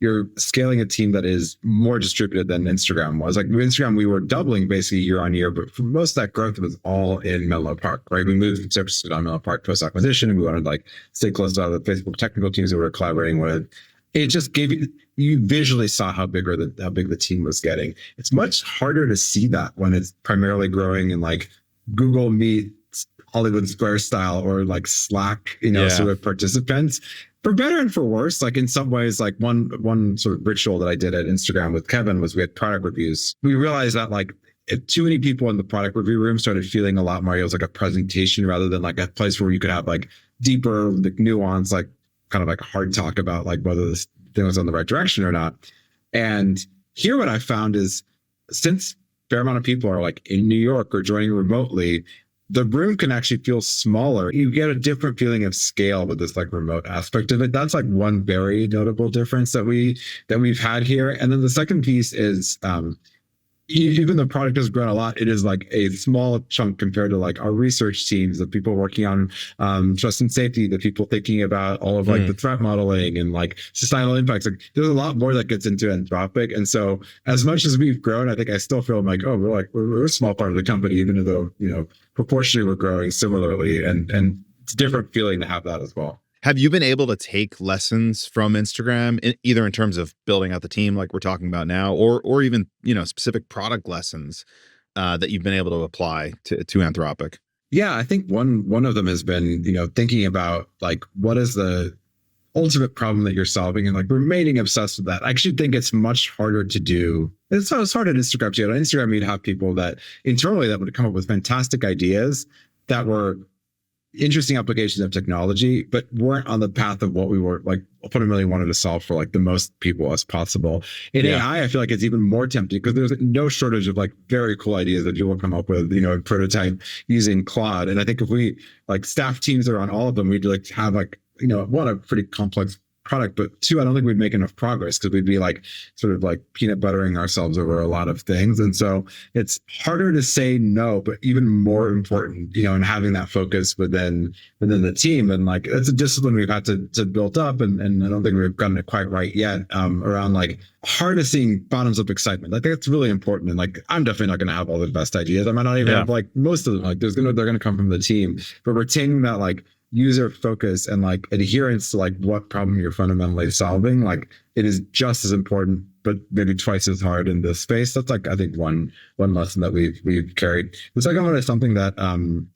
you're scaling a team that is more distributed than Instagram was. Like with Instagram, we were doubling basically year on year, but for most of that growth was all in Menlo Park, right? We moved from San Francisco to Menlo Park post acquisition, and we wanted to like stay close to the Facebook technical teams that we were collaborating with. It just gave you visually saw how big the team was getting. It's much harder to see that when it's primarily growing in like Google Meet, Hollywood Square style, or like Slack, sort of participants. For better and for worse, like in some ways, like one sort of ritual that I did at Instagram with Kevin was we had product reviews. We realized that like if too many people in the product review room started feeling a lot more, it was like a presentation rather than like a place where you could have like deeper, like nuance, like kind of like hard talk about like whether this thing was on the right direction or not. And here what I found is since a fair amount of people are like in New York or joining remotely, the room can actually feel smaller. You get a different feeling of scale with this like remote aspect of it. That's like one very notable difference that we've had here. And then the second piece is even the product has grown a lot. It is like a small chunk compared to like our research teams, the people working on trust and safety, the people thinking about all of like the threat modeling and like societal impacts. Like there's a lot more that gets into Anthropic. And so as much as we've grown, I think I still feel like, oh, we're a small part of the company, even though, proportionally we're growing similarly. And it's a different feeling to have that as well. Have you been able to take lessons from Instagram, either in terms of building out the team like we're talking about now, or even, specific product lessons that you've been able to apply to Anthropic? Yeah, I think one of them has been, thinking about like what is the ultimate problem that you're solving and like remaining obsessed with that. I actually think it's much harder to do. It's hard on Instagram too. On Instagram, you'd have people that internally that would come up with fantastic ideas that were interesting applications of technology, but weren't on the path of what we were like fundamentally wanted to solve for like the most people as possible. In AI, I feel like it's even more tempting because there's no shortage of like very cool ideas that people come up with, a prototype using Claude. And I think if we like staff teams are on all of them, we'd like have like, one, a pretty complex product, but two, I don't think we'd make enough progress because we'd be like sort of like peanut buttering ourselves over a lot of things. And so it's harder to say no, but even more important, in having that focus within the team. And like, it's a discipline we've had to build up. And I don't think we've gotten it quite right yet around like harnessing bottoms up excitement. I think it's really important. And like, I'm definitely not going to have all the best ideas. I might not even have like most of them, like they're going to come from the team, but retaining that like user focus and like adherence to like what problem you're fundamentally solving, like it is just as important, but maybe twice as hard in this space. That's like, I think one lesson that we've carried. The second one is something that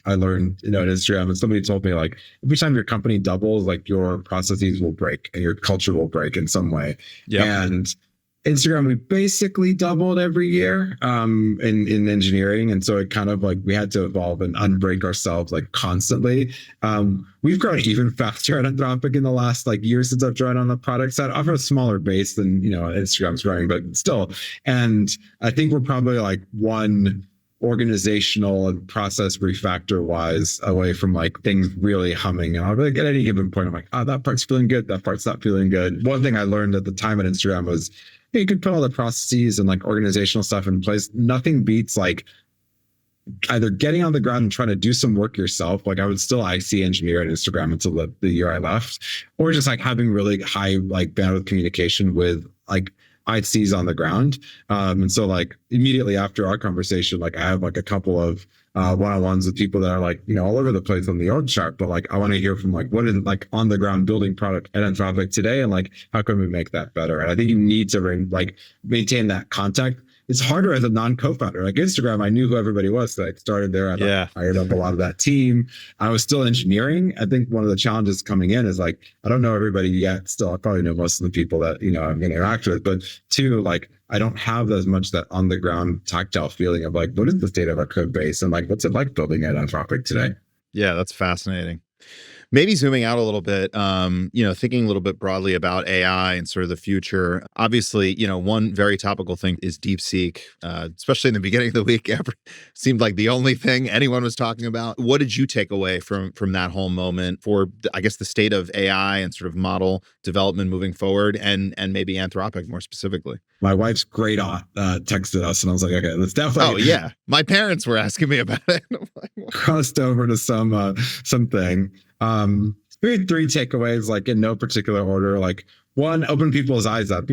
I learned, at Instagram, and somebody told me like every time your company doubles, like your processes will break and your culture will break in some way. Yeah. And Instagram, we basically doubled every year in engineering. And so it kind of like we had to evolve and unbreak ourselves like constantly. We've grown even faster at Anthropic in the last like year since I've joined on the product side, off a smaller base than, Instagram's growing, but still. And I think we're probably like one organizational and process refactor wise away from like things really humming. And I'll be like at any given point, I'm like, that part's feeling good. That part's not feeling good. One thing I learned at the time at Instagram was, you could put all the processes and like organizational stuff in place. Nothing beats like either getting on the ground and trying to do some work yourself. Like I would still IC engineer at Instagram until the year I left, or just like having really high like bandwidth communication with like ICs on the ground. And so like immediately after our conversation, like I have like a couple of one-on-ones with people that are like, all over the place on the org chart, but like, I want to hear from like, what is like on the ground building product at Anthropic today? And like, how can we make that better? And I think you need to like maintain that contact. It's harder as a non-co-founder. Like Instagram, I knew who everybody was. So I started there. I hired up a lot of that team. I was still engineering. I think one of the challenges coming in is like, I don't know everybody yet. Still, I probably know most of the people that, I'm going to interact with. But two, like, I don't have as much that on the ground tactile feeling of like, what is the state of our code base? And like, what's it like building at Anthropic today? Yeah, that's fascinating. Maybe zooming out a little bit, thinking a little bit broadly about AI and sort of the future. Obviously, one very topical thing is DeepSeek, especially in the beginning of the week. Seemed like the only thing anyone was talking about. What did you take away from that whole moment for, I guess, the state of AI and sort of model development moving forward, and maybe Anthropic more specifically? My wife's great aunt texted us, and I was like, okay, let's definitely. Oh yeah, my parents were asking me about it. Crossed over to something. Maybe three takeaways, like in no particular order. Like one, open people's eyes up.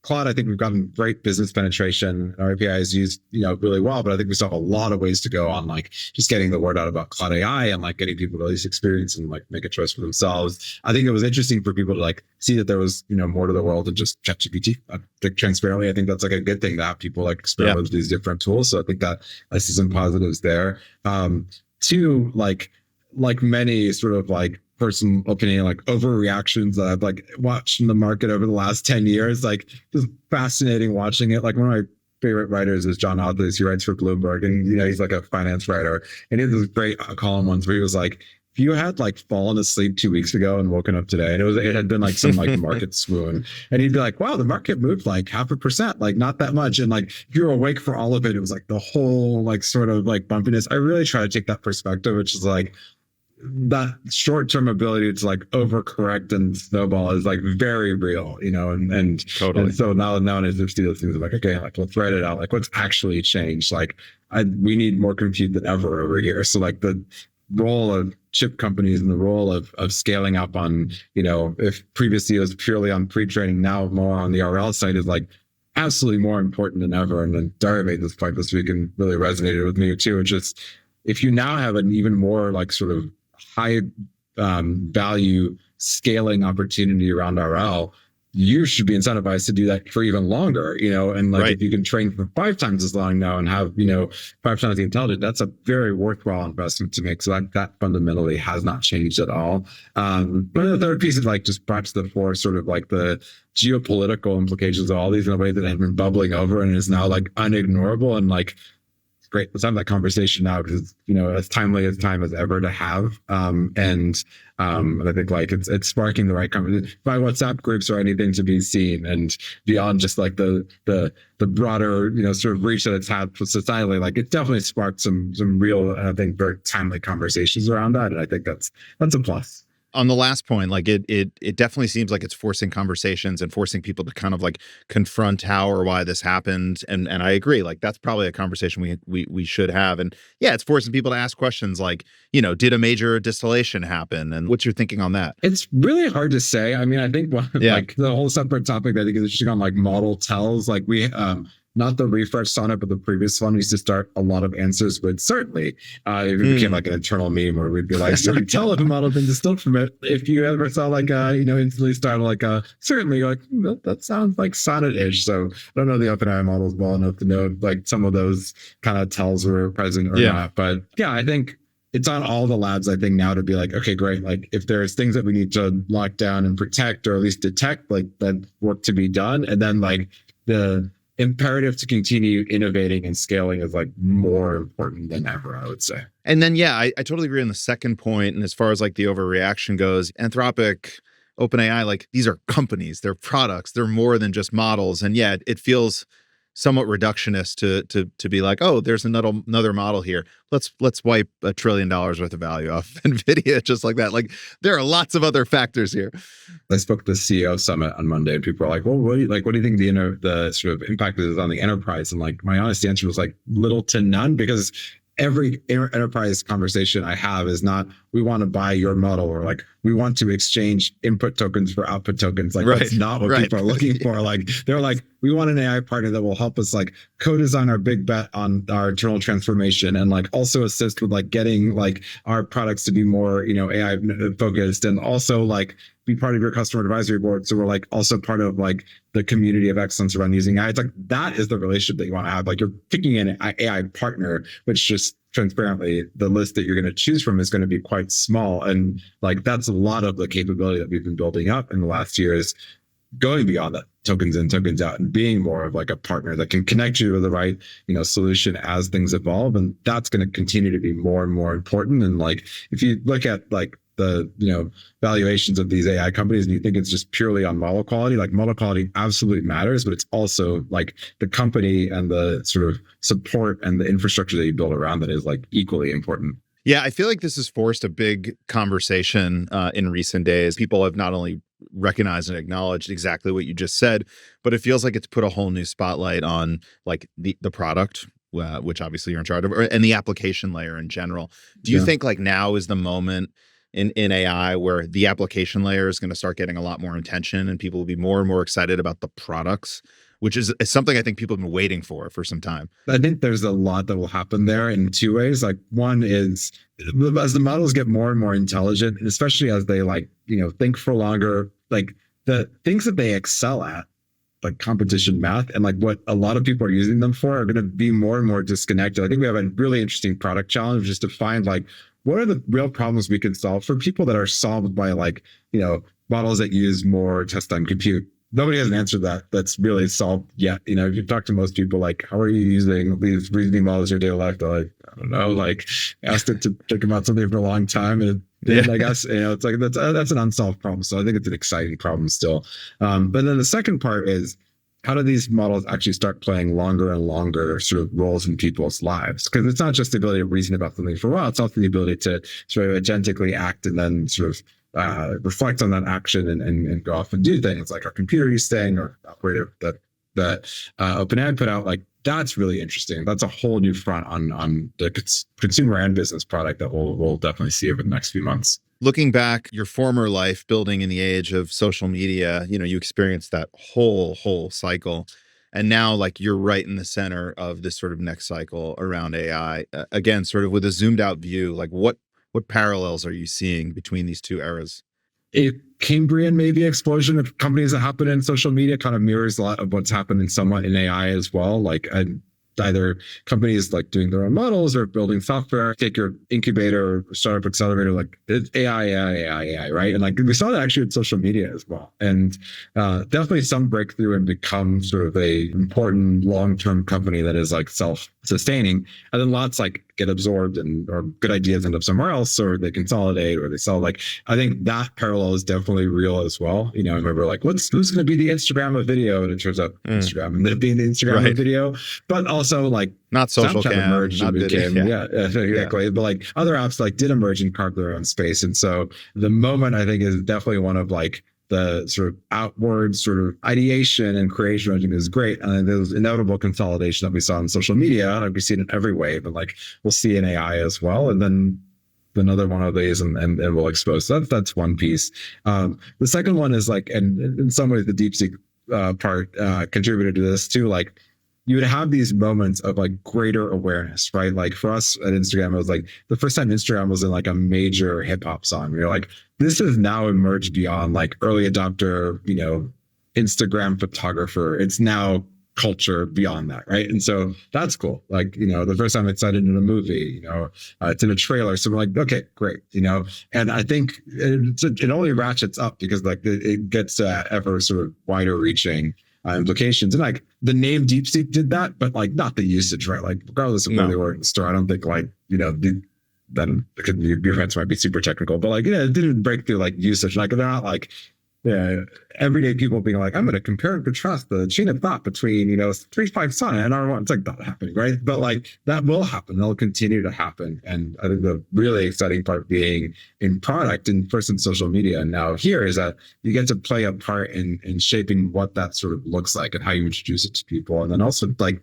Claude, I think we've gotten great business penetration. Our API is used, really well, but I think we still have a lot of ways to go on like just getting the word out about Claude AI and like getting people to at least experience and like make a choice for themselves. I think it was interesting for people to like see that there was, more to the world than just ChatGPT. Transparently, I think that's like a good thing to have people like experiment with these different tools. So I think that I see some positives there. Two, like many sort of like personal opinion, like overreactions that I've like watched in the market over the last 10 years, like just fascinating watching it. Like one of my favorite writers is John Others. He writes for Bloomberg and, he's like a finance writer. And he has this great column once where he was like, if you had like fallen asleep 2 weeks ago and woken up today, and it had been like some like market swoon, and he'd be like, wow, the market moved like 0.5%, like not that much. And like if you were awake for all of it, it was like the whole like sort of like bumpiness. I really try to take that perspective, which is like, that short-term ability to like overcorrect and snowball is like very real, and totally. And so nowadays there's these things like, okay, like let's write it out. Like what's actually changed? Like we need more compute than ever over here. So like the role of chip companies and the role of scaling up on, if previously it was purely on pre-training, now more on the RL side is like absolutely more important than ever. And then Dara made this point this week and really resonated with me too. It's just, if you now have an even more like sort of high value scaling opportunity around RL, you should be incentivized to do that for even longer, and like Right. if you can train for 5 times as long now and have, 5 times the intelligence, that's a very worthwhile investment to make. So that fundamentally has not changed at all. But the third piece is like just brought to the fore sort of like the geopolitical implications of all these in a way that have been bubbling over and is now like unignorable. And like, great, let's have that conversation now because as timely as time as ever to have. And I think like it's sparking the right conversation by WhatsApp groups or anything to be seen, and beyond just like the broader sort of reach that it's had societally. Like it definitely sparked some real, I think, very timely conversations around that, and I think that's a plus. On the last point, like it definitely seems like it's forcing conversations and forcing people to kind of like confront how or why this happened. And I agree, like that's probably a conversation we should have. And yeah, it's forcing people to ask questions like, did a major distillation happen? And what's your thinking on that? It's really hard to say. I mean, I think like the whole separate topic that I think is interesting on like model tells, like we not the refresh sonnet, but the previous one, we used to start a lot of answers with certainly. It became like an internal meme where we'd be like, so tell if a model been distilled from it. If you ever saw like instantly start like certainly, you're like, that sounds like sonnet-ish. So I don't know the OpenAI models well enough to know like some of those kind of tells were present or not. But yeah, I think it's on all the labs, I think, now to be like, okay, great. Like if there's things that we need to lock down and protect or at least detect, like that work to be done. And then like the imperative to continue innovating and scaling is like more important than ever, I would say. And then, yeah, I totally agree on the second point. And as far as like the overreaction goes, Anthropic, OpenAI, like these are companies, they're products, they're more than just models. And yeah, it feels somewhat reductionist to be like, oh, there's another model here. Let's wipe $1 trillion worth of value off NVIDIA just like that. Like there are lots of other factors here. I spoke at the CEO summit on Monday, and people are like, well, what do you think the sort of impact is on the enterprise? And like my honest answer was like little to none, because every enterprise conversation I have is not, we want to buy your model, or like, we want to exchange input tokens for output tokens. Like that's not what people are looking for. Like they're like, we want an AI partner that will help us like co-design our big bet on our internal transformation, and like also assist with like getting like our products to be more, AI focused, and also like be part of your customer advisory board. So we're like also part of like the community of excellence around using AI. It's like, that is the relationship that you want to have. Like you're picking an AI partner, which just transparently, the list that you're going to choose from is going to be quite small. And like, that's a lot of the capability that we've been building up in the last years, going beyond that tokens in, tokens out, and being more of like a partner that can connect you with the right, solution as things evolve. And that's going to continue to be more and more important. And like, if you look at like the valuations of these AI companies and you think it's just purely on model quality, like model quality absolutely matters, but it's also like the company and the sort of support and the infrastructure that you build around that is like equally important. Yeah, I feel like this has forced a big conversation in recent days. People have not only recognized and acknowledged exactly what you just said, but it feels like it's put a whole new spotlight on like the product, which obviously you're in charge of, and the application layer in general. Do you think like now is the moment in AI where the application layer is going to start getting a lot more attention and people will be more and more excited about the products, which is something I think people have been waiting for some time? I think there's a lot that will happen there in two ways. Like one is as the models get more and more intelligent, and especially as they like, think for longer, like the things that they excel at, like competition math and like what a lot of people are using them for, are going to be more and more disconnected. I think we have a really interesting product challenge just to find like, what are the real problems we can solve for people that are solved by like, models that use more test time compute? Nobody has an answer to that that's really solved yet. If you talk to most people, like, how are you using these reasoning models in your daily life? They're like, I don't know, like asked it to think about something for a long time. And I guess, it's like, that's an unsolved problem. So I think it's an exciting problem still. But then the second part is, how do these models actually start playing longer and longer sort of roles in people's lives? Because it's not just the ability to reason about something for a while, it's also the ability to sort of agentically act and then sort of reflect on that action and go off and do things like our computer use thing or operator that OpenAI put out. Like that's really interesting. That's a whole new front on the consumer and business product that we'll definitely see over the next few months. Looking back, your former life building in the age of social media, you experienced that whole cycle. And now like you're right in the center of this sort of next cycle around AI. Again, sort of with a zoomed out view, like what parallels are you seeing between these two eras? It Cambrian maybe explosion of companies that happen in social media kind of mirrors a lot of what's happening somewhat in AI as well. Like either companies like doing their own models or building software. Take your incubator or startup accelerator, like it's AI, right? And like we saw that actually with social media as well. And definitely some breakthrough and become sort of a important long-term company that is like self-sustaining. And then lots like get absorbed or good ideas end up somewhere else, or they consolidate or they sell. Like I think that parallel is definitely real as well. I remember like who's going to be the Instagram of video, and it turns out Instagram and then being the Instagram of video, but also like not social Snapchat cam, emerged and became exactly. But like other apps like did emerge and carved their own space. And so the moment I think is definitely one of like the sort of outward sort of ideation and creation, I think is great. And there's inevitable consolidation that we saw in social media, and we've seen it every way, but like we'll see in AI as well. And then another one of these and we'll expose. So that's one piece. The second one is like, and in some ways the DeepSeek part contributed to this too. Like you would have these moments of like greater awareness, right? Like for us at Instagram, it was like the first time Instagram was in like a major hip hop song. We were like, this has now emerged beyond like early adopter, Instagram photographer. It's now culture beyond that, right? And so that's cool. Like, the first time it's cited in a movie, it's in a trailer. So we're like, okay, great, and I think it only ratchets up because like it gets ever sort of wider reaching implications. And like the name DeepSeek did that, but like not the usage, right? Like regardless of where they were in the store, I don't think like, then your friends might be super technical, but like, it didn't break through like usage. Like they're not like, everyday people being like, I'm going to compare and contrast the chain of thought between, 3.5 Sun and R1. It's like not happening, right? But like that will happen. That'll continue to happen. And I think the really exciting part being in product and first in social media and now here is that you get to play a part in shaping what that sort of looks like and how you introduce it to people. And then also like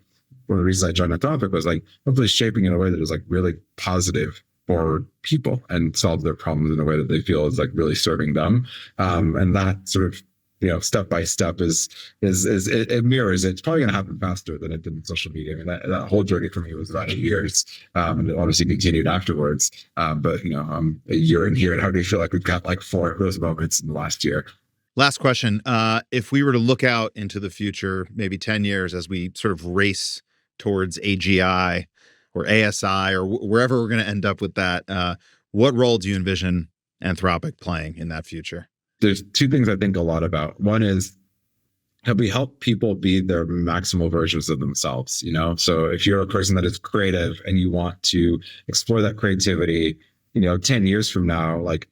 one of the reasons I joined Anthropic was like hopefully shaping in a way that is like really positive for people and solve their problems in a way that they feel is like really serving them. And that sort of, step by step is it mirrors it. It's probably going to happen faster than it did in social media. I mean, that whole journey for me was about 8 years, and it obviously continued afterwards. But I'm a year in here, and how do you feel like we've got like 4 of those moments in the last year? Last question. If we were to look out into the future, maybe 10 years as we sort of race towards AGI or ASI or wherever we're going to end up with that, what role do you envision Anthropic playing in that future? There's 2 things I think a lot about. One is how we help people be their maximal versions of themselves, So if you're a person that is creative and you want to explore that creativity, 10 years from now, like,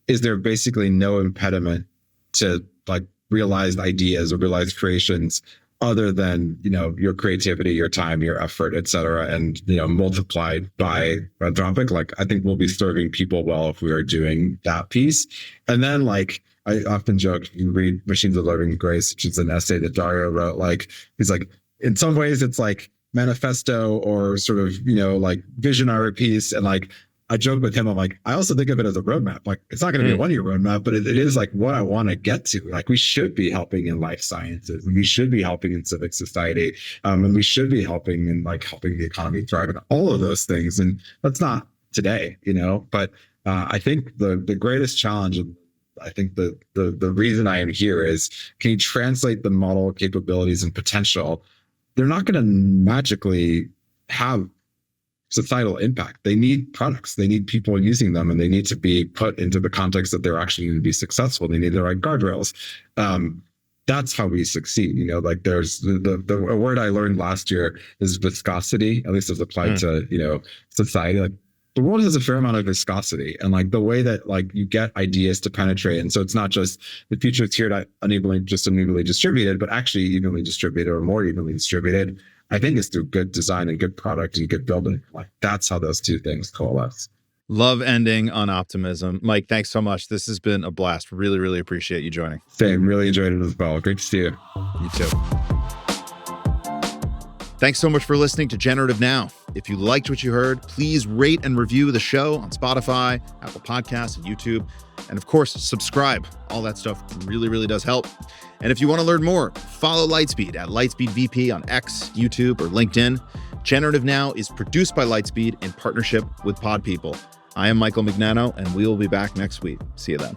is there basically no impediment to like realized ideas or realized creations other than, your creativity, your time, your effort, et cetera, and, multiplied by Anthropic? Like, I think we'll be serving people well if we are doing that piece. And then like, I often joke, you read Machines of Loving Grace, which is an essay that Dario wrote, like, he's like, in some ways it's like manifesto or sort of, like visionary piece. And like, I joke with him, I'm like, I also think of it as a roadmap. Like, it's not going to be a 1-year roadmap, but it is like what I want to get to. Like, we should be helping in life sciences, and we should be helping in civic society, and we should be helping in like helping the economy thrive and all of those things. And that's not today, But I think the greatest challenge, I think the reason I am here is, can you translate the model capabilities and potential? They're not going to magically have societal impact. They need products, they need people using them, and they need to be put into the context that they're actually going to be successful. They need the right guardrails. That's how we succeed. Like there's the word I learned last year is viscosity, at least as applied to, society. Like the world has a fair amount of viscosity, and like the way that like you get ideas to penetrate. And so it's not just the future is here to unevenly distributed, but actually evenly distributed or more evenly distributed. I think it's through good design and good product and good building. Like that's how those 2 things coalesce. Love ending on optimism. Mike, thanks so much. This has been a blast. Really, really appreciate you joining. Same. Really enjoyed it as well. Great to see you. You too. Thanks so much for listening to Generative Now. If you liked what you heard, please rate and review the show on Spotify, Apple Podcasts, and YouTube. And of course, subscribe. All that stuff really, really does help. And if you want to learn more, follow Lightspeed at LightspeedVP on X, YouTube, or LinkedIn. Generative Now is produced by Lightspeed in partnership with Pod People. I am Michael Mignano, and we will be back next week. See you then.